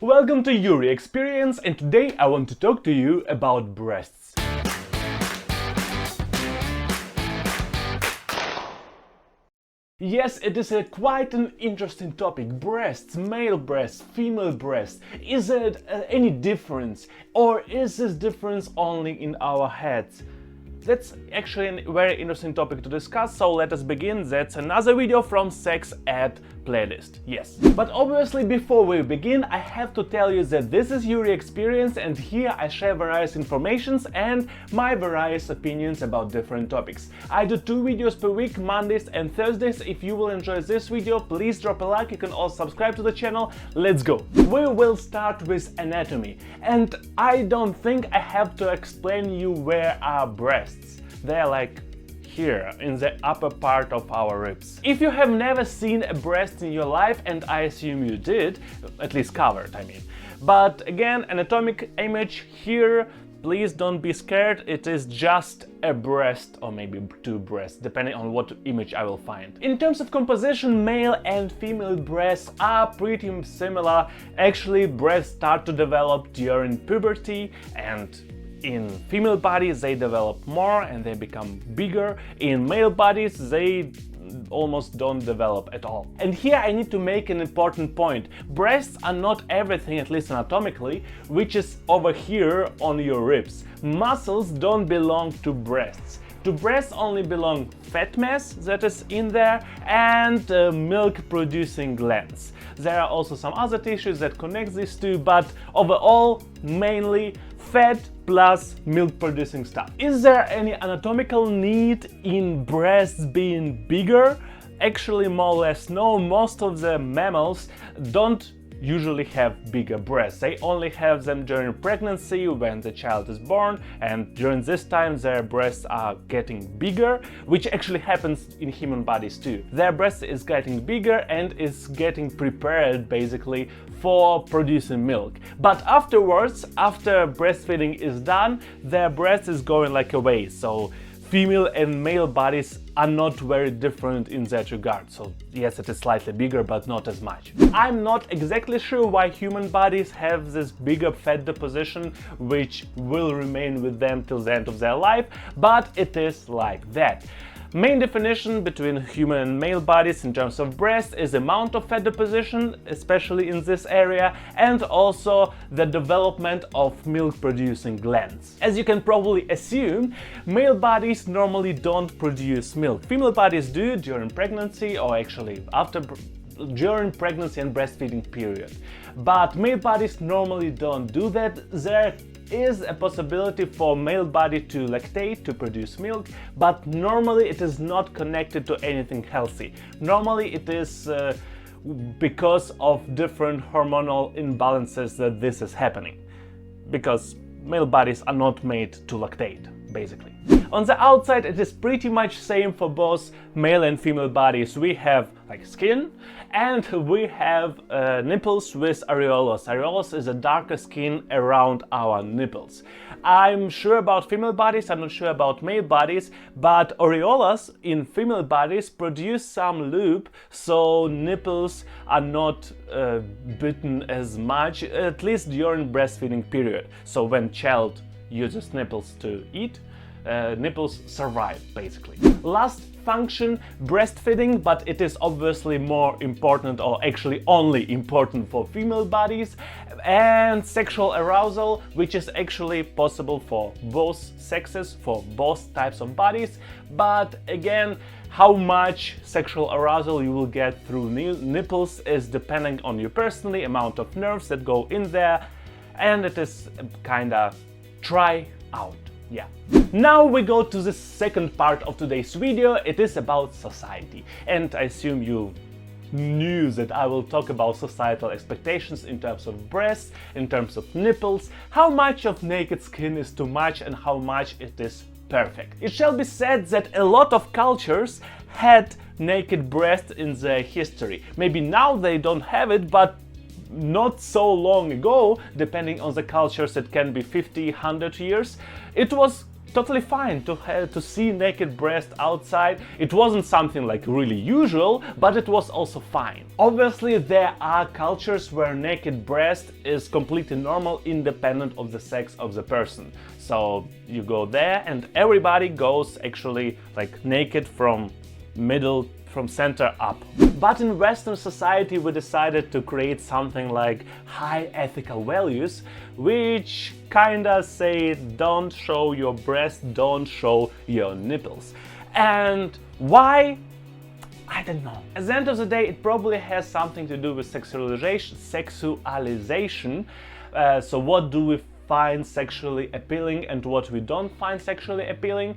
Welcome to Yury Experience, and today I want to talk to you about breasts. Yes, it is quite an interesting topic. Breasts, male breasts, female breasts. Is it any difference? Or is this difference only in our heads? That's actually a very interesting topic to discuss, so let us begin. That's another video from Sex Ed playlist, yes. But obviously before we begin, I have to tell you that this is Yury Experience, and here I share various informations and my various opinions about different topics. I do 2 videos per week, Mondays and Thursdays. If you will enjoy this video, please drop a like. You can also subscribe to the channel. Let's go! We will start with anatomy, and I don't think I have to explain you where are breasts. They're like here, in the upper part of our ribs. If you have never seen a breast in your life, and I assume you did, at least covered, I mean. But again, anatomic image here, please don't be scared, it is just a breast or maybe 2 breasts, depending on what image I will find. In terms of composition, male and female breasts are pretty similar. Actually, breasts start to develop during puberty, and in female bodies they develop more and they become bigger. In male bodies they almost don't develop at all. And here I need to make an important point. Breasts are not everything, at least anatomically, which is over here on your ribs. Muscles don't belong to breasts. To breasts only belong fat mass that is in there and milk-producing glands. There are also some other tissues that connect these two, but overall, mainly fat plus milk-producing stuff. Is there any anatomical need in breasts being bigger? Actually, more or less no. Most of the mammals don't usually have bigger breasts. They only have them during pregnancy, when the child is born, and during this time their breasts are getting bigger, which actually happens in human bodies too. Their breast is getting bigger and is getting prepared basically for producing milk. But afterwards, after breastfeeding is done, their breast is going like away. So female and male bodies are not very different in that regard. So yes, it is slightly bigger, but not as much. I'm not exactly sure why human bodies have this bigger fat deposition, which will remain with them till the end of their life, but it is like that. Main definition between human and male bodies in terms of breast is amount of fat deposition, especially in this area, and also the development of milk-producing glands. As you can probably assume, male bodies normally don't produce milk. Female bodies do during pregnancy, or actually during pregnancy and breastfeeding period. But male bodies normally don't do that. There is a possibility for male body to lactate, to produce milk, but normally it is not connected to anything healthy. Normally it is because of different hormonal imbalances that this is happening, because male bodies are not made to lactate, basically. On the outside, it is pretty much same for both male and female bodies. We have like skin, and we have nipples with areolas. Areolas is a darker skin around our nipples. I'm sure about female bodies, I'm not sure about male bodies, but areolas in female bodies produce some lube, so nipples are not bitten as much, at least during breastfeeding period. So when child uses nipples to eat, nipples survive, basically. Last function, breastfeeding, but it is obviously more important, or actually only important for female bodies, and sexual arousal, which is actually possible for both sexes, for both types of bodies. But again, how much sexual arousal you will get through nipples is depending on you personally, amount of nerves that go in there, and it is kinda try out. Yeah. Now we go to the second part of today's video. It is about society. And I assume you knew that I will talk about societal expectations in terms of breasts, in terms of nipples, how much of naked skin is too much and how much it is perfect. It shall be said that a lot of cultures had naked breasts in their history. Maybe now they don't have it, but not so long ago, depending on the cultures, it can be 50, 100 years, it was totally fine to see naked breast outside. It wasn't something like really usual, but it was also fine. Obviously, there are cultures where naked breast is completely normal, independent of the sex of the person. So you go there and everybody goes actually like naked from center up. But in Western society we decided to create something like high ethical values, which kinda say don't show your breast, don't show your nipples. And why? I don't know. At the end of the day, it probably has something to do with sexualization. So what do we find sexually appealing and what we don't find sexually appealing?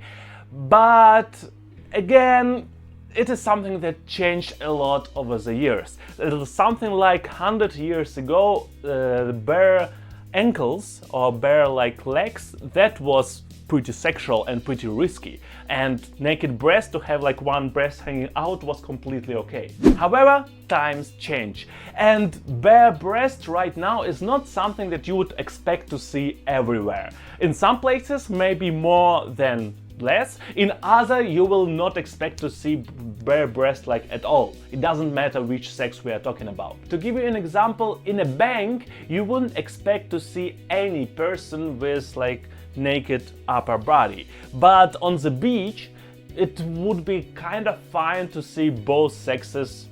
But again, it is something that changed a lot over the years. It was something like 100 years ago, bare ankles or bare like legs, that was pretty sexual and pretty risky. And naked breast, to have like one breast hanging out, was completely okay. However, times change. And bare breast right now is not something that you would expect to see everywhere. In some places, maybe more than less. In other, you will not expect to see bare breast like at all. It doesn't matter which sex we are talking about. To give you an example, in a bank, you wouldn't expect to see any person with like naked upper body. But on the beach, it would be kind of fine to see both sexes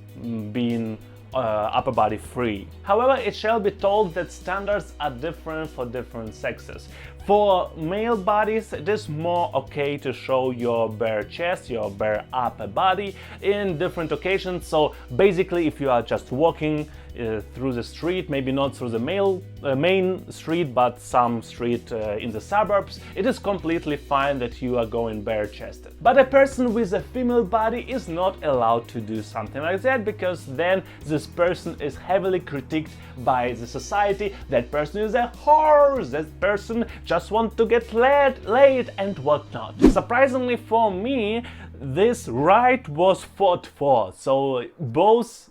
being upper body free. However, it shall be told that standards are different for different sexes. For male bodies, it is more okay to show your bare chest, your bare upper body in different occasions. So basically, if you are just walking through the street, maybe not through the main street, but some street in the suburbs, it is completely fine that you are going bare-chested. But a person with a female body is not allowed to do something like that, because then this person is heavily critiqued by the society. That person is a whore, that person just wants to get laid and whatnot. Surprisingly for me, this right was fought for, so both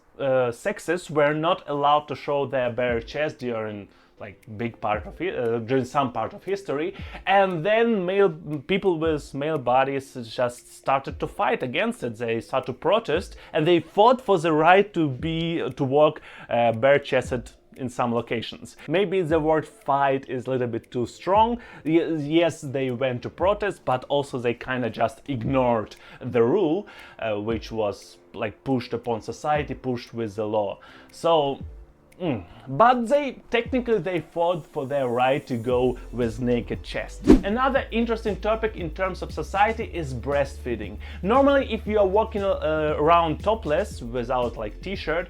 sexes were not allowed to show their bare chest during like big part of it, during some part of history, and then people with male bodies just started to fight against it. They started to protest and they fought for the right to walk bare-chested in some locations. Maybe the word fight is a little bit too strong. Yes, they went to protest, but also they kind of just ignored the rule, which was like pushed upon society, pushed with the law. So but they fought for their right to go with naked chest. Another interesting topic in terms of society is breastfeeding. Normally, if you are walking around topless without like t-shirt,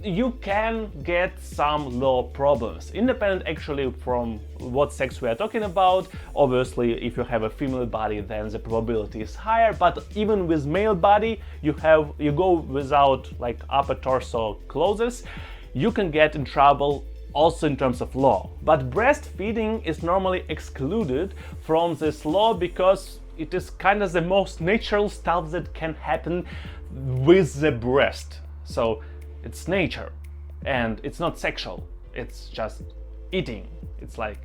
you can get some law problems, independent actually from what sex we are talking about. Obviously, if you have a female body, then the probability is higher, but even with male body, you go without like upper torso clothes, you can get in trouble also in terms of law. But breastfeeding is normally excluded from this law because it is kind of the most natural stuff that can happen with the breast. So it's nature and it's not sexual, it's just eating. It's like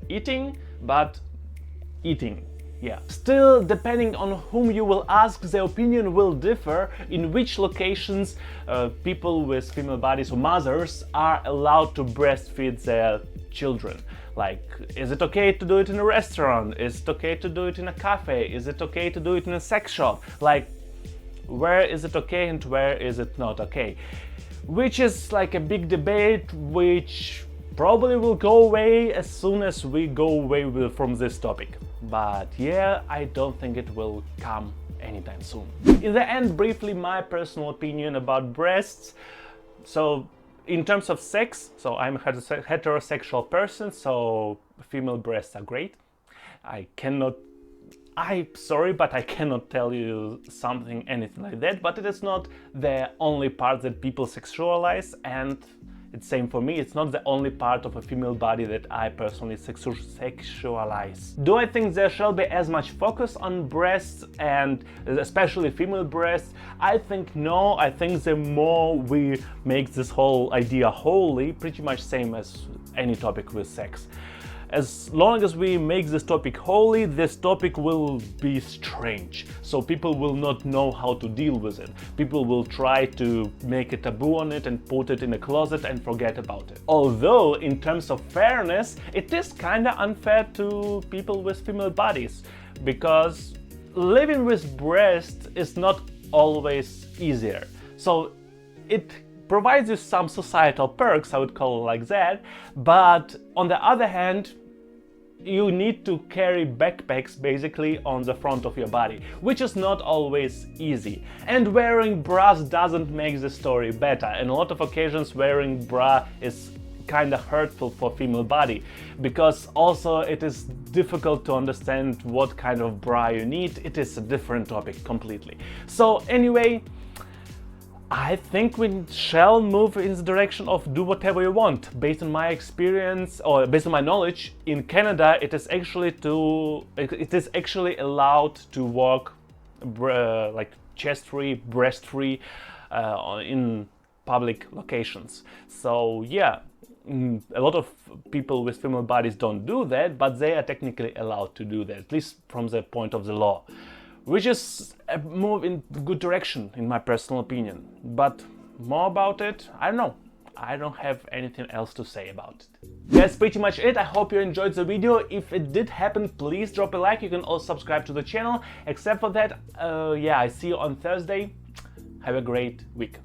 eating, but eating. Yeah. Still, depending on whom you will ask, the opinion will differ in which locations people with female bodies or mothers are allowed to breastfeed their children. Like, is it okay to do it in a restaurant? Is it okay to do it in a cafe? Is it okay to do it in a sex shop? Like, where is it okay and where is it not okay? Which is like a big debate, which probably will go away as soon as we go away from this topic. But yeah, I don't think it will come anytime soon. In the end, briefly, my personal opinion about breasts. So in terms of sex, so I'm a heterosexual person, so female breasts are great. I'm sorry, but I cannot tell you anything like that, but it is not the only part that people sexualize, and it's same for me. It's not the only part of a female body that I personally sexualize. Do I think there shall be as much focus on breasts, and especially female breasts? I think no. I think the more we make this whole idea holy, pretty much same as any topic with sex. As long as we make this topic holy, this topic will be strange. So people will not know how to deal with it. People will try to make a taboo on it and put it in a closet and forget about it. Although, in terms of fairness, it is kinda unfair to people with female bodies, because living with breasts is not always easier. So it provides you some societal perks, I would call it like that, but on the other hand, you need to carry backpacks basically on the front of your body, which is not always easy. And wearing bras doesn't make the story better. In a lot of occasions, wearing bra is kind of hurtful for female body, because also it is difficult to understand what kind of bra you need. It is a different topic completely. So anyway, I think we shall move in the direction of do whatever you want. Based on my experience, or based on my knowledge, in Canada it is actually allowed to walk like chest-free, breast-free in public locations. So yeah, a lot of people with female bodies don't do that, but they are technically allowed to do that, at least from the point of the law. Which is a move in good direction, in my personal opinion. But more about it, I don't know. I don't have anything else to say about it. That's pretty much it. I hope you enjoyed the video. If it did happen, please drop a like. You can also subscribe to the channel. Except for that, yeah, I see you on Thursday. Have a great week.